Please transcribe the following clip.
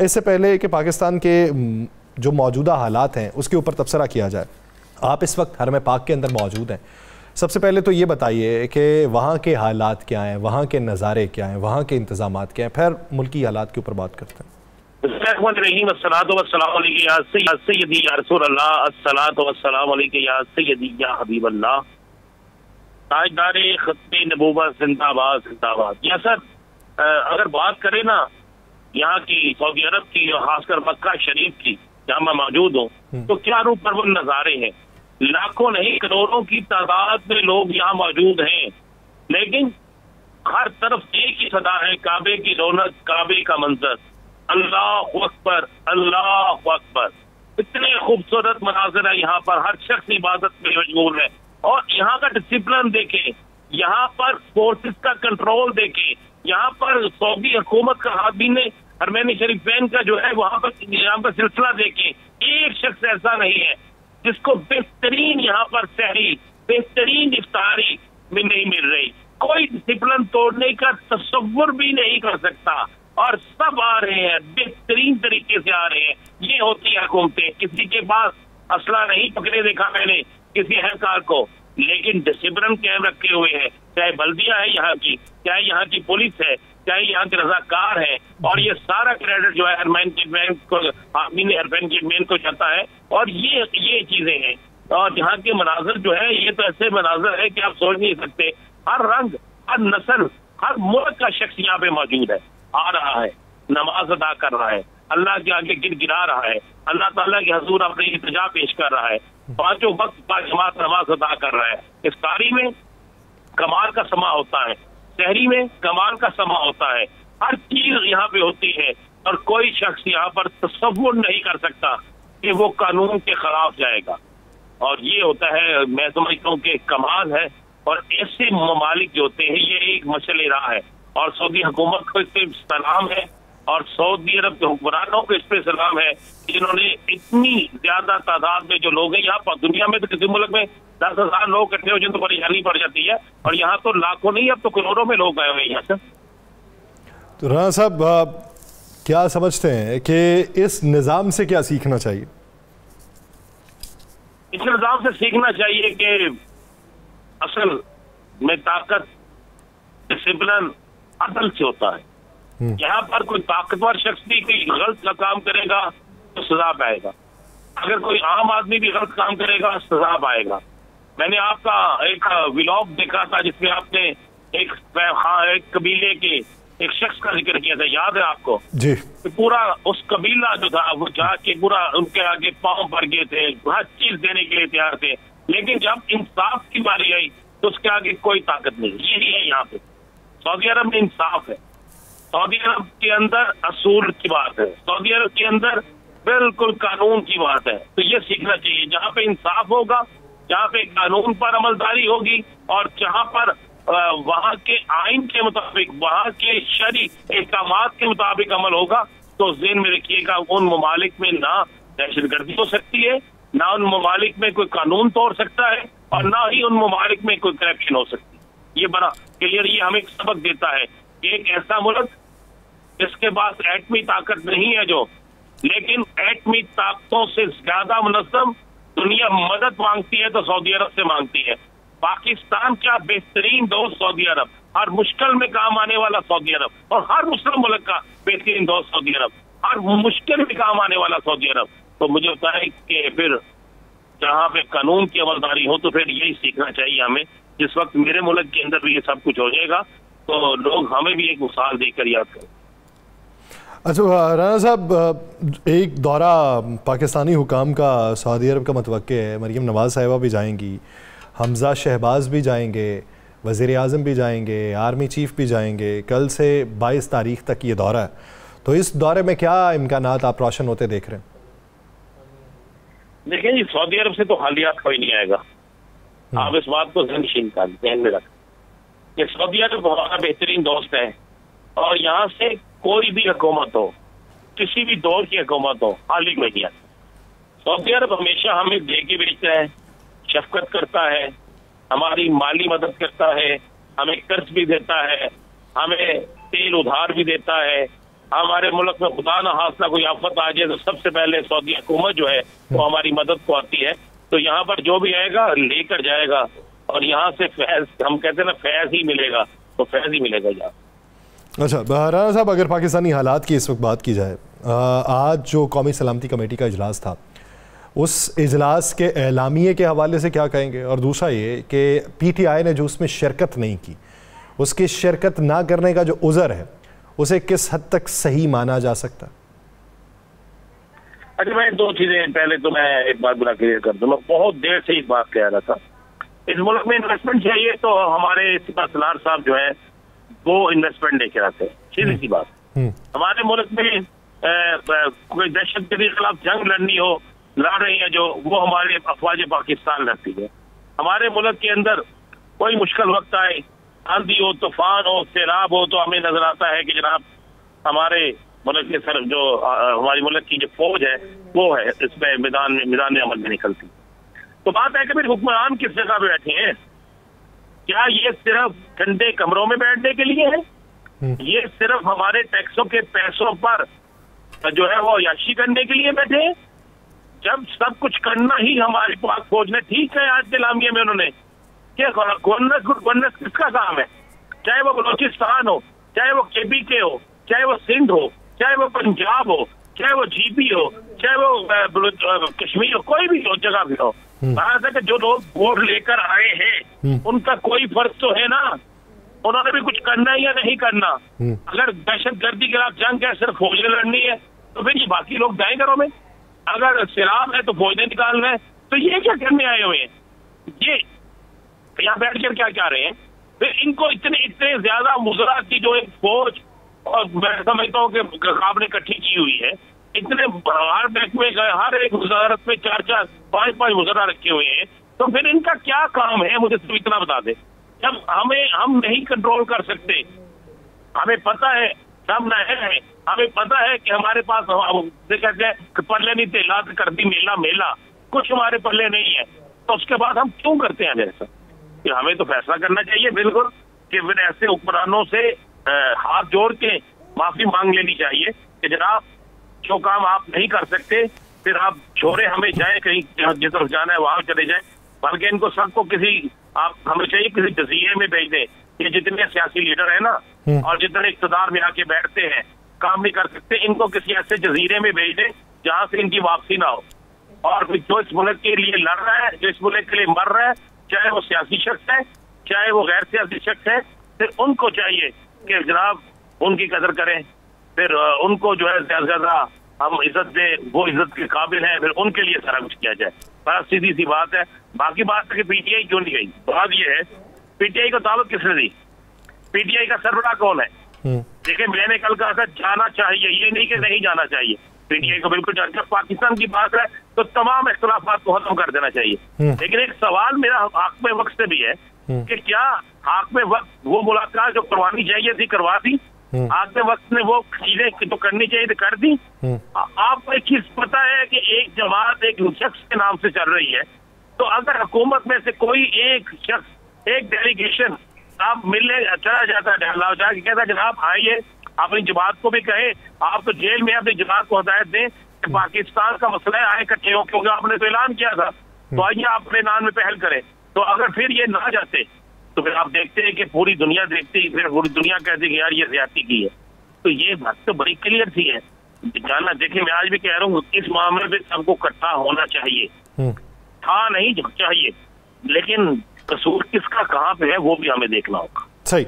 इससे पहले कि पाकिस्तान के जो मौजूदा हालात हैं उसके ऊपर तबसरा किया जाए, आप इस वक्त हरम पाक के अंदर मौजूद हैं। सबसे पहले तो ये बताइए कि वहाँ के हालात क्या हैं, वहाँ के नज़ारे क्या हैं, वहाँ के इंतज़ामात क्या हैं, फिर मुल्की हालात के ऊपर बात करते हैं। या सर, अगर बात करें ना यहाँ की, सऊदी अरब की, खासकर मक्का शरीफ की जहाँ मैं मौजूद हूँ, तो क्या रूप पर वो नज़ारे हैं। लाखों नहीं करोड़ों की तादाद में लोग यहाँ मौजूद हैं, लेकिन हर तरफ एक ही सदा है, काबे की रौनक, काबे का मंजर, अल्लाह अकबर, अल्लाह अकबर। इतने खूबसूरत मनाजिर है यहाँ पर, हर शख्स इबादत में मशगूल है। और यहाँ का डिसिप्लिन देखें, यहाँ पर फोर्सेस का कंट्रोल देखें, यहाँ पर सऊदी हुकूमत का हादीन हरमैन शरीफैन का जो है वहाँ पर यहाँ पर सिलसिला देखें, एक शख्स ऐसा नहीं है जिसको बेहतरीन यहाँ पर सहरी, बेहतरीन इफ्तारी में नहीं मिल रही। कोई डिसिप्लिन तोड़ने का तसव्वुर भी नहीं कर सकता, और सब आ रहे हैं, बेहतरीन तरीके से आ रहे हैं। ये होती है हुकूमतें, किसी के पास असला नहीं पकड़े देखा मैंने किसी अहलकार को, लेकिन डिसिप्लिन कायम रखे हुए हैं। चाहे बल्दिया है यहाँ की, चाहे यहाँ की पुलिस है, चाहे यहाँ के रजाकार है, और ये सारा क्रेडिट जो है हरमैन को जाता है। और ये चीजें हैं, और यहाँ के मनाजर जो है ये तो ऐसे मनाजर है कि आप सोच नहीं सकते। हर रंग, हर नस्ल, हर मुल्क का शख्स यहाँ पे मौजूद है, आ रहा है, नमाज अदा कर रहा है, अल्लाह के आगे गिरा रहा है, अल्लाह ताला के हजूर अपनी इल्तिजा पेश कर रहा है, पांचों वक्त बाजमात नमाज अदा कर रहा है। इफ्तारी में कमाल का समा होता है, शहरी में कमाल का समा होता है, हर चीज यहाँ पे होती है, और कोई शख्स यहाँ पर तसव्वुर नहीं कर सकता कि वो कानून के खिलाफ जाएगा। और ये होता है, मैं समझता हूँ कि कमाल है। और ऐसे ममालिक जो होते हैं ये एक मशअल राह है, और सऊदी हुकूमत को इस पे सलाम है, और सऊदी अरब के हुक्मरानों को इस पे सलाम है, जिन्होंने इतनी ज्यादा तादाद में जो लोग हैं यहाँ पर। दुनिया में तो किसी मुल्क में 10,000 लोग इकट्ठे हो जाए तो परेशानी पड़ जाती है, और यहाँ तो लाखों नहीं, अब तो करोड़ों में लोग आए हुए हैं यहाँ से। तो राणा साहब, क्या समझते हैं कि इस निज़ाम से क्या सीखना चाहिए? इस निज़ाम से सीखना चाहिए कि असल में ताकत डिसिप्लिन अदल से होता है। यहाँ पर कोई ताकतवर शख्स भी कोई गलत काम करेगा तो सजा पाएगा, अगर कोई आम आदमी भी गलत काम करेगा सजा पाएगा। मैंने आपका एक व्लॉग देखा था जिसमें आपने एक कबीले के एक शख्स का जिक्र किया था, याद है आपको जी? तो पूरा उस कबीला जो था वो जाके पूरा उनके आगे पांव भर गए थे, हर चीज देने के लिए तैयार थे, लेकिन जब इंसाफ की बारी आई तो उसके आगे कोई ताकत नहीं। यही है यहाँ पे सऊदी अरब में इंसाफ है, सऊदी अरब के अंदर असूल की बात है, सऊदी अरब के अंदर बिल्कुल कानून की बात है। तो ये सीखना चाहिए, जहाँ पे इंसाफ होगा, जहाँ पे कानून पर अमलदारी होगी, और जहाँ पर वहाँ के आइन के मुताबिक, वहाँ के शरई अहकामात के मुताबिक अमल होगा, तो ज़हन में रखिएगा उन ममालिक में ना दहशतगर्दी हो सकती है, ना उन ममालिक में कोई कानून तोड़ सकता है, और ना ही उन ममालिक में कोई करप्शन हो सकती है। ये बड़ा क्लियर, ये हमें एक सबक देता है कि एक ऐसा मुल्क जिसके पास एटमी ताकत नहीं है जो, लेकिन एटमी ताकतों से ज्यादा मुनज़्ज़म दुनिया मदद मांगती है तो सऊदी अरब से मांगती है। पाकिस्तान का बेहतरीन दोस्त सऊदी अरब, हर मुश्किल में काम आने वाला सऊदी अरब, और हर मुस्लिम मुल्क का बेहतरीन दोस्त सऊदी अरब, हर मुश्किल में काम आने वाला सऊदी अरब। तो मुझे लगता है कि फिर जहाँ पे कानून की अमलदारी हो तो फिर यही सीखना चाहिए हमें। जिस वक्त मेरे मुल्क के अंदर भी ये सब कुछ हो जाएगा तो लोग हमें भी एक मिसाल देकर याद करें। अच्छा राणा साहब, एक दौरा पाकिस्तानी हुकाम का सऊदी अरब का मतवक्के है, मरीम नवाज साहिबा भी जाएंगी, हमजा शहबाज भी जाएंगे, वज़ीर आज़म भी जाएंगे, आर्मी चीफ भी जाएंगे। कल से 22 तारीख तक ये दौरा है, तो इस दौरे में क्या इम्कानात आप रोशन होते देख रहे हैं? देखिए जी, सऊदी अरब से तो हालियात कोई नहीं आएगा, आप इस बात को ध्यान में रखें कि सऊदी अरब हमारा बेहतरीन दोस्त है, और यहाँ से कोई भी हुकूमत हो, किसी भी दौर की हुकूमत हो, हालिक नहीं आती। सऊदी अरब हमेशा हमें दे के बेचता है, शफकत करता है, हमारी माली मदद करता है, हमें कर्ज भी देता है, हमें तेल उधार भी देता है, हमारे मुल्क में खुदा न खास्ता कोई आफत आ जाए तो सबसे पहले सऊदी हुकूमत जो है वो हमारी मदद को आती है। तो यहाँ पर जो भी आएगा लेकर जाएगा और यहाँ से फैज, हम कहते हैं ना, फैज ही मिलेगा, तो फैज ही मिलेगा यहाँ। अच्छा राना साहब, अगर पाकिस्तानी हालात की इस वक्त बात की जाए, आज जो कौमी सलामती कमेटी का इजलास था, उस इजलास के एलामिये के हवाले से क्या कहेंगे? और दूसरा ये कि PTI ने जो उसमें शिरकत नहीं की, उसकी शिरकत ना करने का जो उज़र है उसे किस हद तक सही माना जा सकता? अच्छा, मैं दो चीजें, पहले तो मैं एक बात बड़ा क्लियर कर दूं, मैं बहुत देर से इस बात कह रहा था, इस मुल्क में इन्वेस्टमेंट चाहिए तो हमारे सिपा सलार साहब जो है वो इन्वेस्टमेंट लेके आते हैं। सीधी सी बात, हमारे मुल्क में कोई दहशतगर्दी के खिलाफ जंग लड़नी हो, लड़ रही है जो, वो हमारे अफवाज पाकिस्तान लड़ती है। हमारे मुल्क के अंदर कोई मुश्किल वक्त आए, आंधी हो, तूफान हो, सैलाब हो, तो हमें नजर आता है कि जनाब हमारे मुल्क के सर जो हमारी मुल्क की जो फौज है वो है इसमें मैदान अमल में निकलती। तो बात है कि फिर हुक्मरान किस जगह पे बैठे हैं? क्या ये सिर्फ ठंडे कमरों में बैठने के लिए है? ये सिर्फ हमारे टैक्सों के पैसों पर जो है वो याशी करने के लिए बैठे हैं? जब सब कुछ करना ही हमारी पाक फौज ने, ठीक है आज के लामिया में उन्होंने क्या गवर्नेंस किसका काम है? चाहे वो बलोचिस्तान हो, चाहे वो KPK हो, चाहे वो सिंध हो, चाहे वो पंजाब हो, चाहे वो GP हो, चाहे वो कश्मीर हो, कोई भी हो, जगह भी हो, बात है कि जो लोग वोट लेकर आए हैं उनका कोई फर्क तो है ना, उन्होंने भी कुछ करना है या नहीं करना। अगर दहशतगर्दी के खिलाफ जंग है, सिर्फ फौज ने लड़नी है, तो फिर ये बाकी लोग जाए घरों में। अगर सैलाब है तो फौज ने निकालना है, तो ये क्या करने आए हुए हैं? ये यहाँ बैठ कर क्या कह रहे हैं? फिर इनको इतने ज्यादा मुजरात की जो एक फौज, और मैं समझता हूँ कि आपने इकट्ठी की हुई है, इतने हर बैंक में हर एक वजारत में 4-4, 5-5 मुजरा रखे हुए हैं, तो फिर इनका क्या काम है? मुझे सिर्फ इतना बता दे। जब हम नहीं कंट्रोल कर सकते, हमें पता है सब नहर है, हमें पता है कि हमारे पास कहते हैं पल्ले नहीं तेला तो कर दी मेला मेला, कुछ हमारे पल्ले नहीं है, तो उसके बाद हम क्यों करते हैं ऐसा? कि हमें तो फैसला करना चाहिए बिल्कुल कि फिर ऐसे हुक्मरानों से हाथ जोड़ के माफी मांग लेनी चाहिए कि जनाब जो काम आप नहीं कर सकते फिर आप छोड़े, हमें जाए कहीं जिस तरफ जाना है वहां चले जाए, बल्कि इनको सबको हमें चाहिए किसी जजीरे में भेज दें। ये जितने सियासी लीडर है ना और जितने इक़्तिदार में आके बैठते हैं, काम नहीं कर सकते, इनको किसी ऐसे जजीरे में भेज दें जहाँ से इनकी वापसी ना हो। और जो इस मुल्क के लिए लड़ रहा है, जो इस मुल्क के लिए मर रहा है, चाहे वो सियासी शख्स है चाहे वो गैर सियासी शख्स है, फिर उनको चाहिए कि जनाब उनकी कदर करें, फिर उनको जो है ज्यादा हम इज्जत दें, वो इज्जत के काबिल है, फिर उनके लिए सारा कुछ किया जाए। बस सीधी सी बात है। बाकी बात है कि PTI क्यों नहीं गई, बात ये है PTI को दावत किसने दी? PTI का सरबराह कौन है? देखिए मैंने कल कहा था जाना चाहिए, ये नहीं कि नहीं जाना चाहिए, PTI को बिल्कुल जाना। जब पाकिस्तान की बात है तो तमाम इख्तलाफात को खत्म कर देना चाहिए। लेकिन एक सवाल मेरा हाकिम वक्त से भी है कि क्या हाकिम वक्त वो मुलाकात जो करवानी चाहिए थी करवा दी? हाकिम वक्त ने वो चीजें जो करनी चाहिए थी कर दी? आपको एक चीज पता है कि एक जमात एक शख्स के नाम से चल रही है, तो अगर हुकूमत में से कोई एक शख्स, एक डेलीगेशन आप मिलने चला जाता है, कहता जनाब आइए, अपनी जमात को भी कहे, आप तो जेल में अपनी जमात को हदायत दें कि पाकिस्तान का मसला है, आए इकट्ठे हो, क्योंकि आपने तो ऐलान किया था, तो आइए आप अपने नाम में पहल करें। तो अगर फिर ये ना जाते तो फिर आप देखते हैं कि पूरी दुनिया देखती, फिर पूरी दुनिया कहती कि यार ये ज्यादती की है। तो ये बात तो बड़ी क्लियर सी है जाना। देखिए मैं आज भी कह रहा हूँ इस मामले में सबको इकट्ठा होना चाहिए, था नहीं चाहिए, लेकिन कसूर किसका कहाँ पे है वो भी हमें देखना होगा। सही।